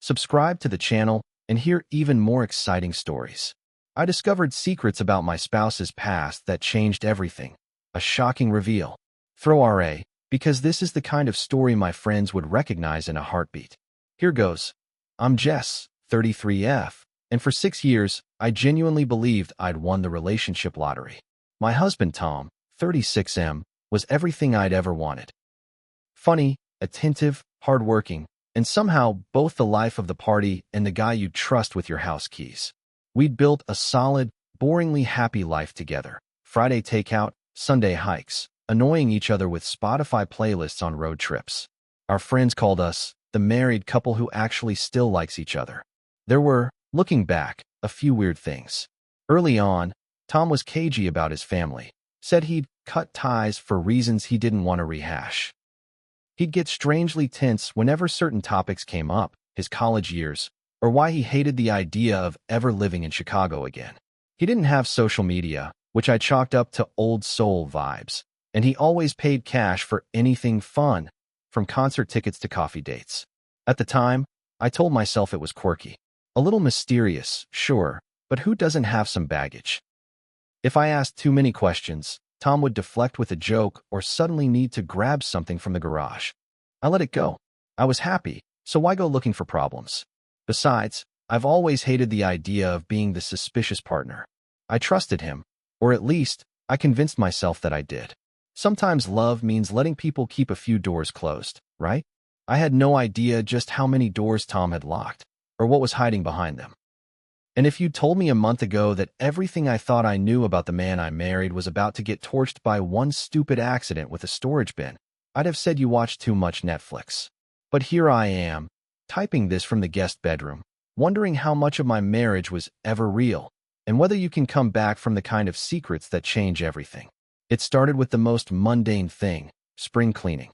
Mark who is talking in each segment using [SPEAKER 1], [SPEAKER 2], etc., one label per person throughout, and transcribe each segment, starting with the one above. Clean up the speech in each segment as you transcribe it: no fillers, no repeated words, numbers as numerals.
[SPEAKER 1] Subscribe to the channel and hear even more exciting stories. I discovered secrets about my spouse's past that changed everything. A shocking reveal. Throw RA, because this is the kind of story my friends would recognize in a heartbeat. Here goes. I'm Jess, 33F, and for 6 years, I genuinely believed I'd won the relationship lottery. My husband, Tom, 36M, was everything I'd ever wanted. Funny, attentive, hardworking, and somehow both the life of the party and the guy you'd trust with your house keys. We'd built a solid, boringly happy life together. Friday takeout, Sunday hikes, annoying each other with Spotify playlists on road trips. Our friends called us the married couple who actually still likes each other. There were, looking back, a few weird things. Early on, Tom was cagey about his family, said he'd cut ties for reasons he didn't want to rehash. He'd get strangely tense whenever certain topics came up, his college years, or why he hated the idea of ever living in Chicago again. He didn't have social media, which I chalked up to old soul vibes, and he always paid cash for anything fun, from concert tickets to coffee dates. At the time, I told myself it was quirky. A little mysterious, sure, but who doesn't have some baggage? If I asked too many questions, Tom would deflect with a joke or suddenly need to grab something from the garage. I let it go. I was happy, so why go looking for problems? Besides, I've always hated the idea of being the suspicious partner. I trusted him, or at least, I convinced myself that I did. Sometimes love means letting people keep a few doors closed, right? I had no idea just how many doors Tom had locked, or what was hiding behind them. And if you'd told me a month ago that everything I thought I knew about the man I married was about to get torched by one stupid accident with a storage bin, I'd have said you watched too much Netflix. But here I am, typing this from the guest bedroom, wondering how much of my marriage was ever real, and whether you can come back from the kind of secrets that change everything. It started with the most mundane thing, spring cleaning.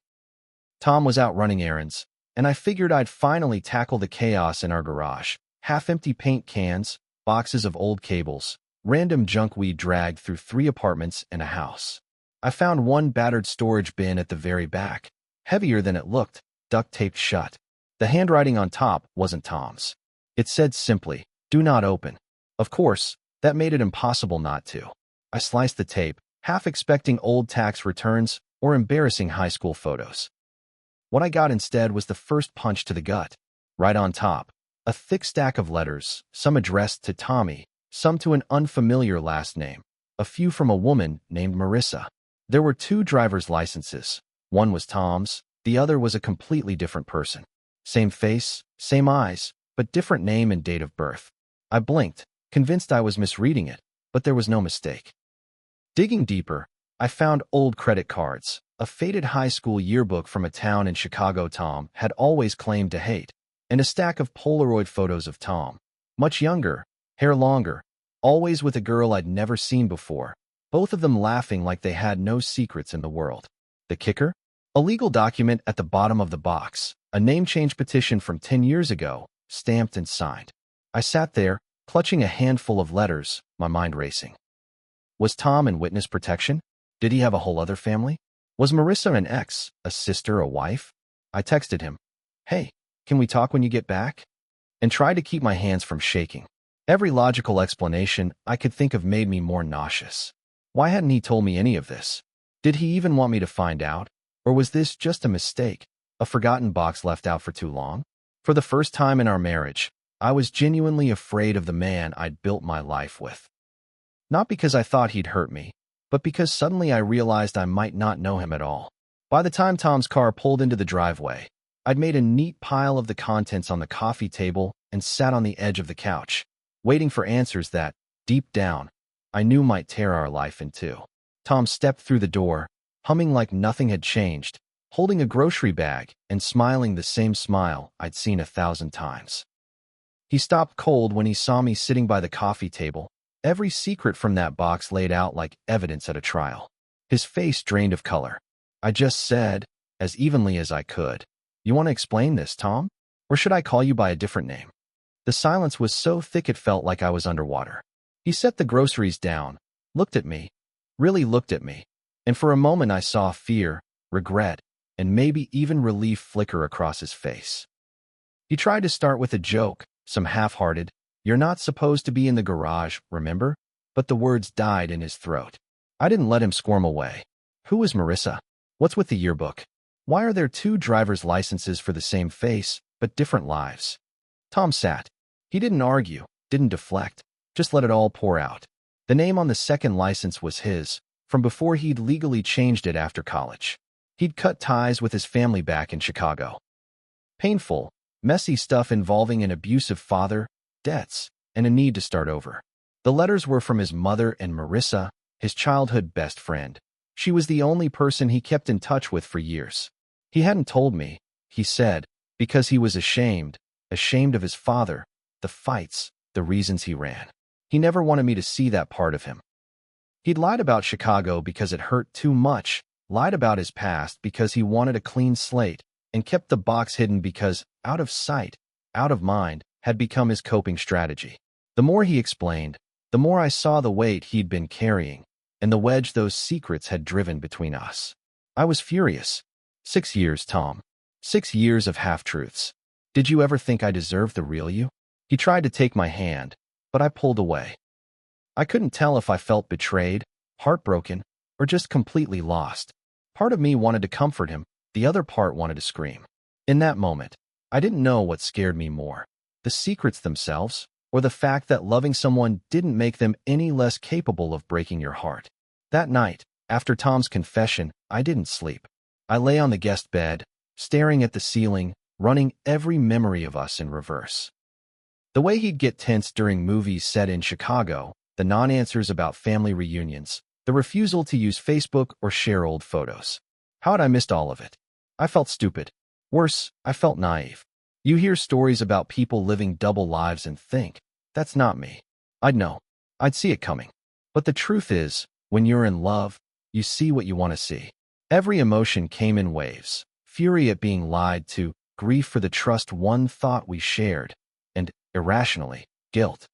[SPEAKER 1] Tom was out running errands, and I figured I'd finally tackle the chaos in our garage. Half-empty paint cans, boxes of old cables, random junk we dragged through 3 apartments and a house. I found one battered storage bin at the very back, heavier than it looked, duct-taped shut. The handwriting on top wasn't Tom's. It said simply, "Do not open." Of course, that made it impossible not to. I sliced the tape, half expecting old tax returns or embarrassing high school photos. What I got instead was the first punch to the gut. Right on top, a thick stack of letters, some addressed to Tommy, some to an unfamiliar last name, a few from a woman named Marissa. There were 2 driver's licenses. One was Tom's, the other was a completely different person. Same face, same eyes, but different name and date of birth. I blinked, convinced I was misreading it, but there was no mistake. Digging deeper, I found old credit cards, a faded high school yearbook from a town in Chicago Tom had always claimed to hate, and a stack of Polaroid photos of Tom, much younger, hair longer, always with a girl I'd never seen before, both of them laughing like they had no secrets in the world. The kicker? A legal document at the bottom of the box, a name change petition from 10 years ago, stamped and signed. I sat there, clutching a handful of letters, my mind racing. Was Tom in witness protection? Did he have a whole other family? Was Marissa an ex, a sister, a wife? I texted him, "Hey, can we talk when you get back?" and tried to keep my hands from shaking. Every logical explanation I could think of made me more nauseous. Why hadn't he told me any of this? Did he even want me to find out? Or was this just a mistake, a forgotten box left out for too long? For the first time in our marriage, I was genuinely afraid of the man I'd built my life with. Not because I thought he'd hurt me, but because suddenly I realized I might not know him at all. By the time Tom's car pulled into the driveway, I'd made a neat pile of the contents on the coffee table and sat on the edge of the couch, waiting for answers that, deep down, I knew might tear our life in two. Tom stepped through the door, humming like nothing had changed, holding a grocery bag and smiling the same smile I'd seen 1,000 times. He stopped cold when he saw me sitting by the coffee table, every secret from that box laid out like evidence at a trial. His face drained of color. I just said, as evenly as I could, "You want to explain this, Tom? Or should I call you by a different name?" The silence was so thick it felt like I was underwater. He set the groceries down, looked at me, really looked at me, and for a moment I saw fear, regret, and maybe even relief flicker across his face. He tried to start with a joke, some half-hearted, "You're not supposed to be in the garage, remember?" But the words died in his throat. I didn't let him squirm away. "Who is Marissa? What's with the yearbook? Why are there two driver's licenses for the same face, but different lives?" Tom sat. He didn't argue, didn't deflect, just let it all pour out. The name on the second license was his, from before he'd legally changed it after college. He'd cut ties with his family back in Chicago. Painful, messy stuff involving an abusive father, debts, and a need to start over. The letters were from his mother and Marissa, his childhood best friend. She was the only person he kept in touch with for years. He hadn't told me, he said, because he was ashamed of his father, the fights, the reasons he ran. He never wanted me to see that part of him. He'd lied about Chicago because it hurt too much, lied about his past because he wanted a clean slate, and kept the box hidden because out of sight, out of mind had become his coping strategy. The more he explained, the more I saw the weight he'd been carrying, and the wedge those secrets had driven between us. I was furious. 6 years, Tom. 6 years of half-truths. Did you ever think I deserved the real you? He tried to take my hand, but I pulled away. I couldn't tell if I felt betrayed, heartbroken, or just completely lost. Part of me wanted to comfort him, the other part wanted to scream. In that moment, I didn't know what scared me more, the secrets themselves, or the fact that loving someone didn't make them any less capable of breaking your heart. That night, after Tom's confession, I didn't sleep. I lay on the guest bed, staring at the ceiling, running every memory of us in reverse. The way he'd get tense during movies set in Chicago, the non-answers about family reunions, the refusal to use Facebook or share old photos. How had I missed all of it? I felt stupid. Worse, I felt naive. You hear stories about people living double lives and think, that's not me. I'd know. I'd see it coming. But the truth is, when you're in love, you see what you want to see. Every emotion came in waves. Fury at being lied to, grief for the trust one thought we shared, and, irrationally, guilt.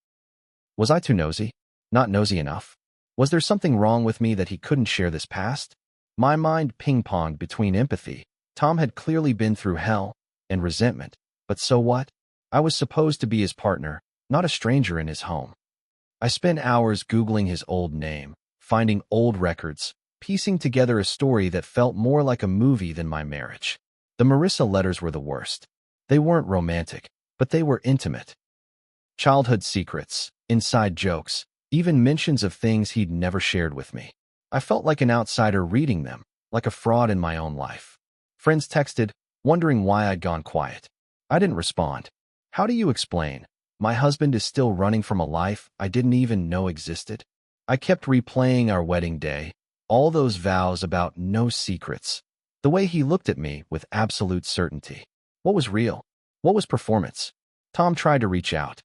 [SPEAKER 1] Was I too nosy? Not nosy enough? Was there something wrong with me that he couldn't share this past? My mind ping-ponged between empathy. Tom had clearly been through hell, and resentment. But so what? I was supposed to be his partner, not a stranger in his home. I spent hours Googling his old name, finding old records, piecing together a story that felt more like a movie than my marriage. The Marissa letters were the worst. They weren't romantic, but they were intimate. Childhood secrets, inside jokes, even mentions of things he'd never shared with me. I felt like an outsider reading them, like a fraud in my own life. Friends texted, wondering why I'd gone quiet. I didn't respond. How do you explain? My husband is still running from a life I didn't even know existed. I kept replaying our wedding day, all those vows about no secrets. The way he looked at me with absolute certainty. What was real? What was performance? Tom tried to reach out.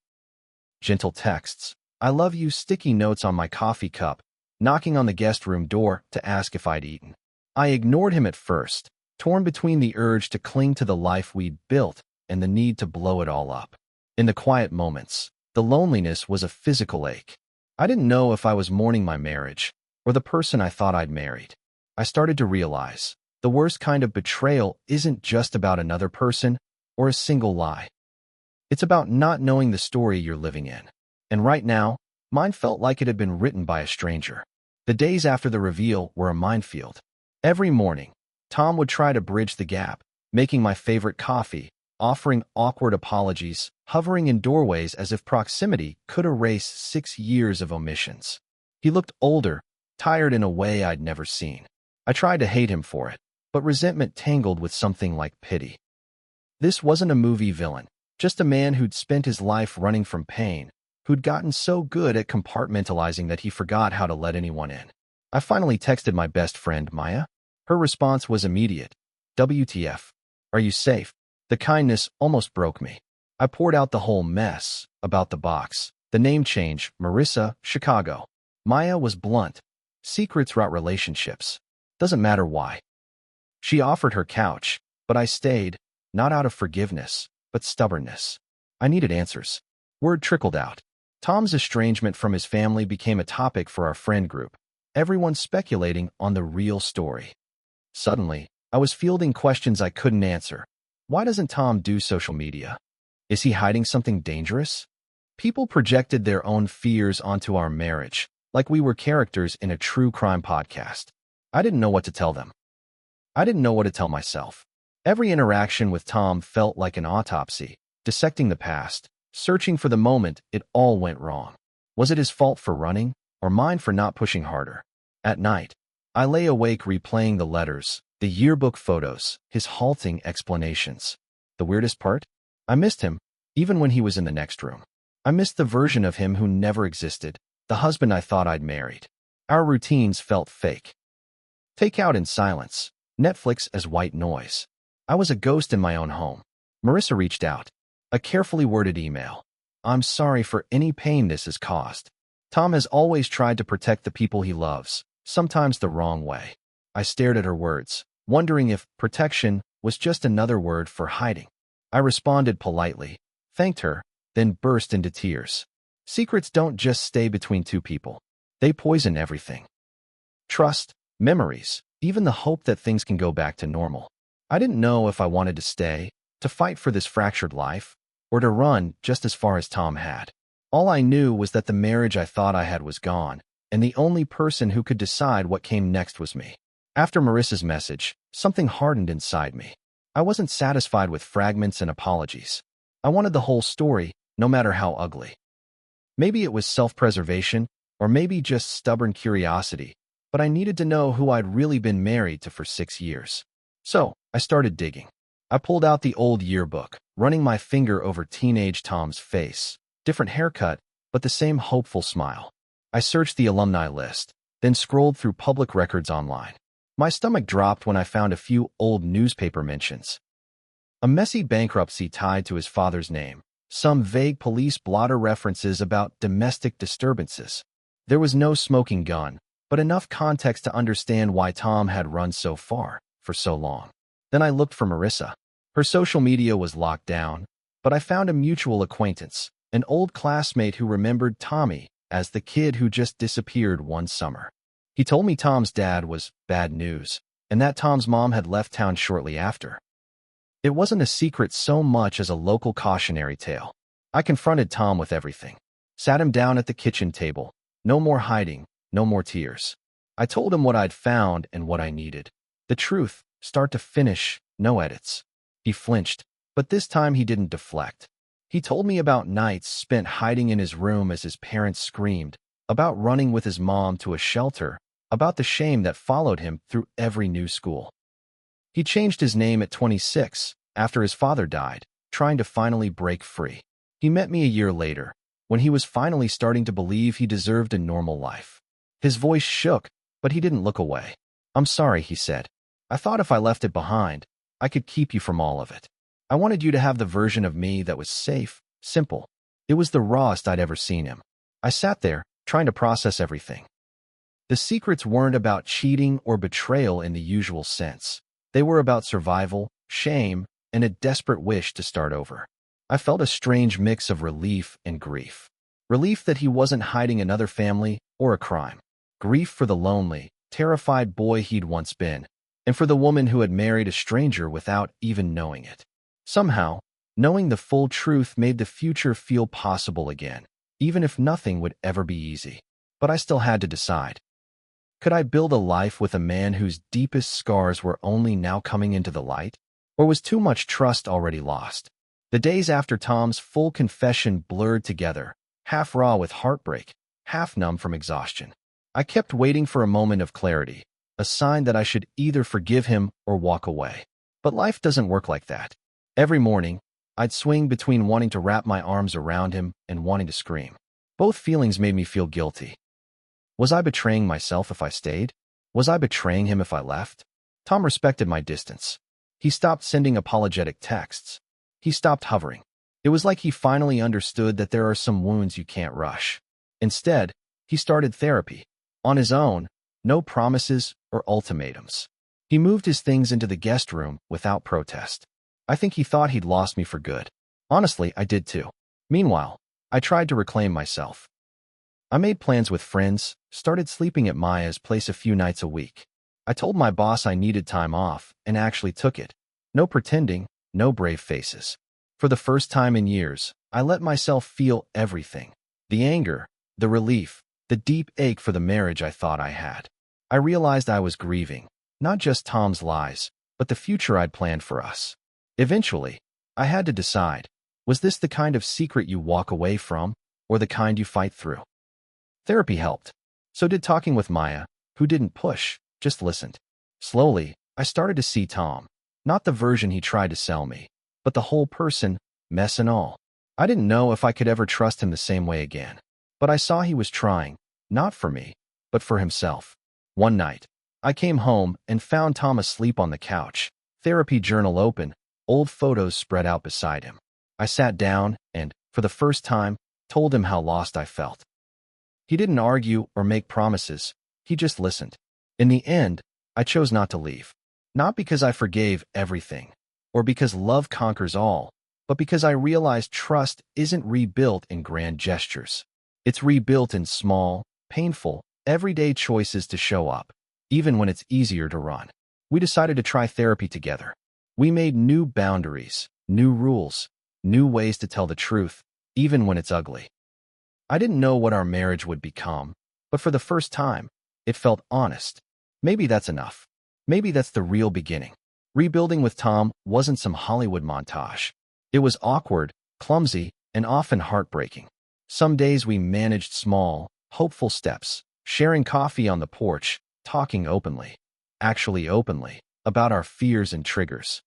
[SPEAKER 1] Gentle texts, "I love you," sticky notes on my coffee cup, knocking on the guest room door to ask if I'd eaten. I ignored him at first, torn between the urge to cling to the life we'd built and the need to blow it all up. In the quiet moments, the loneliness was a physical ache. I didn't know if I was mourning my marriage or the person I thought I'd married. I started to realize the worst kind of betrayal isn't just about another person or a single lie. It's about not knowing the story you're living in. And right now, mine felt like it had been written by a stranger. The days after the reveal were a minefield. Every morning, Tom would try to bridge the gap, making my favorite coffee, offering awkward apologies, hovering in doorways as if proximity could erase 6 years of omissions. He looked older, tired in a way I'd never seen. I tried to hate him for it, but resentment tangled with something like pity. This wasn't a movie villain, just a man who'd spent his life running from pain, who'd gotten so good at compartmentalizing that he forgot how to let anyone in. I finally texted my best friend, Maya. Her response was immediate. "WTF? Are you safe?" The kindness almost broke me. I poured out the whole mess about the box, the name change, Marissa, Chicago. Maya was blunt. Secrets rot relationships. Doesn't matter why. She offered her couch, but I stayed, not out of forgiveness, but stubbornness. I needed answers. Word trickled out. Tom's estrangement from his family became a topic for our friend group, everyone speculating on the real story. Suddenly, I was fielding questions I couldn't answer. Why doesn't Tom do social media? Is he hiding something dangerous? People projected their own fears onto our marriage, like we were characters in a true crime podcast. I didn't know what to tell them. I didn't know what to tell myself. Every interaction with Tom felt like an autopsy, dissecting the past, searching for the moment it all went wrong. Was it his fault for running, or mine for not pushing harder? At night, I lay awake replaying the letters, the yearbook photos, his halting explanations. The weirdest part? I missed him, even when he was in the next room. I missed the version of him who never existed, the husband I thought I'd married. Our routines felt fake. Takeout in silence, Netflix as white noise. I was a ghost in my own home. Marissa reached out. A carefully worded email. I'm sorry for any pain this has caused. Tom has always tried to protect the people he loves, sometimes the wrong way. I stared at her words, wondering if protection was just another word for hiding. I responded politely, thanked her, then burst into tears. Secrets don't just stay between two people. They poison everything. Trust, memories, even the hope that things can go back to normal. I didn't know if I wanted to stay, to fight for this fractured life, or to run just as far as Tom had. All I knew was that the marriage I thought I had was gone, and the only person who could decide what came next was me. After Marissa's message, something hardened inside me. I wasn't satisfied with fragments and apologies. I wanted the whole story, no matter how ugly. Maybe it was self-preservation, or maybe just stubborn curiosity, but I needed to know who I'd really been married to for 6 years. So, I started digging. I pulled out the old yearbook, running my finger over teenage Tom's face. Different haircut, but the same hopeful smile. I searched the alumni list, then scrolled through public records online. My stomach dropped when I found a few old newspaper mentions. A messy bankruptcy tied to his father's name, some vague police blotter references about domestic disturbances. There was no smoking gun, but enough context to understand why Tom had run so far, for so long. Then I looked for Marissa. Her social media was locked down, but I found a mutual acquaintance, an old classmate who remembered Tommy as the kid who just disappeared one summer. He told me Tom's dad was bad news, and that Tom's mom had left town shortly after. It wasn't a secret so much as a local cautionary tale. I confronted Tom with everything. Sat him down at the kitchen table. No more hiding, no more tears. I told him what I'd found and what I needed. The truth, start to finish, no edits. He flinched, but this time he didn't deflect. He told me about nights spent hiding in his room as his parents screamed, about running with his mom to a shelter, about the shame that followed him through every new school. He changed his name at 26, after his father died, trying to finally break free. He met me a year later, when he was finally starting to believe he deserved a normal life. His voice shook, but he didn't look away. I'm sorry, he said. I thought if I left it behind, I could keep you from all of it. I wanted you to have the version of me that was safe, simple. It was the rawest I'd ever seen him. I sat there, trying to process everything. The secrets weren't about cheating or betrayal in the usual sense. They were about survival, shame, and a desperate wish to start over. I felt a strange mix of relief and grief. Relief that he wasn't hiding another family or a crime. Grief for the lonely, terrified boy he'd once been, and for the woman who had married a stranger without even knowing it. Somehow, knowing the full truth made the future feel possible again, even if nothing would ever be easy. But I still had to decide. Could I build a life with a man whose deepest scars were only now coming into the light? Or was too much trust already lost? The days after Tom's full confession blurred together, half raw with heartbreak, half numb from exhaustion. I kept waiting for a moment of clarity, a sign that I should either forgive him or walk away. But life doesn't work like that. Every morning, I'd swing between wanting to wrap my arms around him and wanting to scream. Both feelings made me feel guilty. Was I betraying myself if I stayed? Was I betraying him if I left? Tom respected my distance. He stopped sending apologetic texts. He stopped hovering. It was like he finally understood that there are some wounds you can't rush. Instead, he started therapy. On his own, no promises or ultimatums. He moved his things into the guest room without protest. I think he thought he'd lost me for good. Honestly, I did too. Meanwhile, I tried to reclaim myself. I made plans with friends, started sleeping at Maya's place a few nights a week. I told my boss I needed time off and actually took it. No pretending, no brave faces. For the first time in years, I let myself feel everything. The anger, the relief, the deep ache for the marriage I thought I had. I realized I was grieving, not just Tom's lies, but the future I'd planned for us. Eventually, I had to decide, was this the kind of secret you walk away from, or the kind you fight through? Therapy helped. So did talking with Maya, who didn't push, just listened. Slowly, I started to see Tom, not the version he tried to sell me, but the whole person, mess and all. I didn't know if I could ever trust him the same way again, but I saw he was trying, not for me, but for himself. One night, I came home and found Tom asleep on the couch, therapy journal open, old photos spread out beside him. I sat down and, for the first time, told him how lost I felt. He didn't argue or make promises, he just listened. In the end, I chose not to leave. Not because I forgave everything, or because love conquers all, but because I realized trust isn't rebuilt in grand gestures. It's rebuilt in small, painful, everyday choices to show up, even when it's easier to run. We decided to try therapy together. We made new boundaries, new rules, new ways to tell the truth, even when it's ugly. I didn't know what our marriage would become, but for the first time, it felt honest. Maybe that's enough. Maybe that's the real beginning. Rebuilding with Tom wasn't some Hollywood montage. It was awkward, clumsy, and often heartbreaking. Some days we managed small, hopeful steps, sharing coffee on the porch, talking openly, actually openly, about our fears and triggers.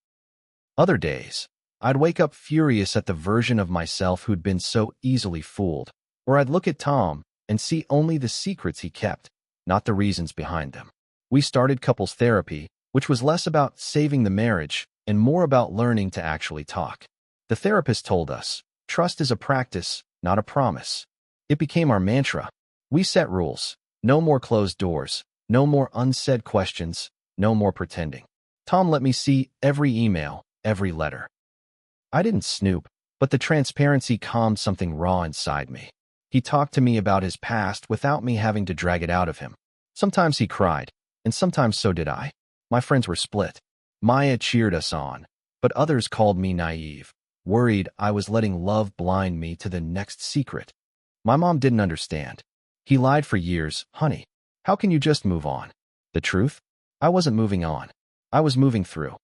[SPEAKER 1] Other days, I'd wake up furious at the version of myself who'd been so easily fooled, or I'd look at Tom and see only the secrets he kept, not the reasons behind them. We started couples therapy, which was less about saving the marriage and more about learning to actually talk. The therapist told us, trust is a practice, not a promise. It became our mantra. We set rules. No more closed doors. No more unsaid questions. No more pretending. Tom let me see every email, every letter. I didn't snoop, but the transparency calmed something raw inside me. He talked to me about his past without me having to drag it out of him. Sometimes he cried, and sometimes so did I. My friends were split. Maya cheered us on, but others called me naive, worried I was letting love blind me to the next secret. My mom didn't understand. He lied for years. Honey, how can you just move on? The truth? I wasn't moving on. I was moving through.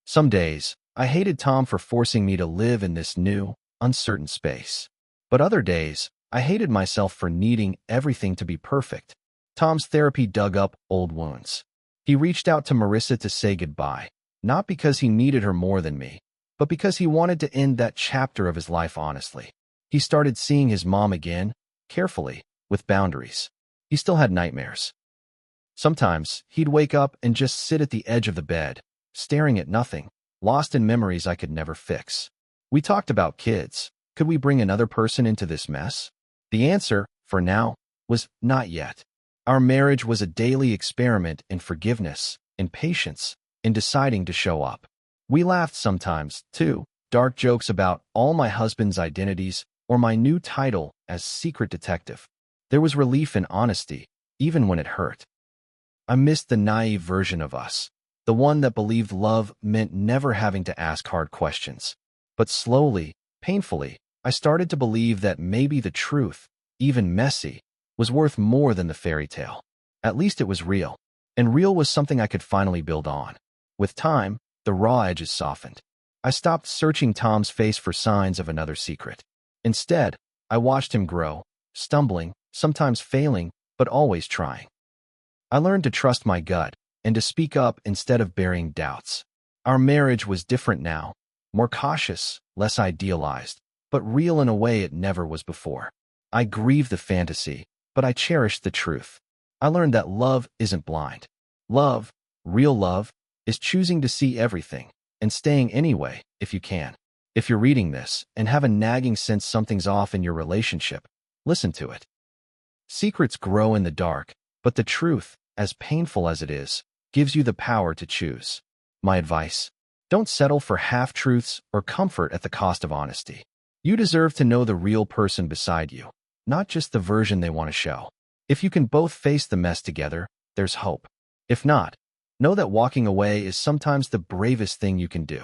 [SPEAKER 1] Some days, I hated Tom for forcing me to live in this new, uncertain space. But other days, I hated myself for needing everything to be perfect. Tom's therapy dug up old wounds. He reached out to Marissa to say goodbye, not because he needed her more than me, but because he wanted to end that chapter of his life honestly. He started seeing his mom again, carefully, with boundaries. He still had nightmares. Sometimes, he'd wake up and just sit at the edge of the bed, staring at nothing, lost in memories I could never fix. We talked about kids. Could we bring another person into this mess? The answer, for now, was not yet. Our marriage was a daily experiment in forgiveness, in patience, in deciding to show up. We laughed sometimes, too, dark jokes about all my husband's identities or my new title as secret detective. There was relief in honesty, even when it hurt. I missed the naive version of us, the one that believed love meant never having to ask hard questions. But slowly, painfully, I started to believe that maybe the truth, even messy, was worth more than the fairy tale. At least it was real, and real was something I could finally build on. With time, the raw edges softened. I stopped searching Tom's face for signs of another secret. Instead, I watched him grow, stumbling, sometimes failing, but always trying. I learned to trust my gut and to speak up instead of burying doubts. Our marriage was different now, more cautious, less idealized, but real in a way it never was before. I grieved the fantasy, but I cherished the truth. I learned that love isn't blind. Love, real love, is choosing to see everything and staying anyway, if you can. If you're reading this and have a nagging sense something's off in your relationship, listen to it. Secrets grow in the dark, but the truth, as painful as it is, gives you the power to choose. My advice: don't settle for half-truths or comfort at the cost of honesty. You deserve to know the real person beside you, not just the version they want to show. If you can both face the mess together, there's hope. If not, know that walking away is sometimes the bravest thing you can do.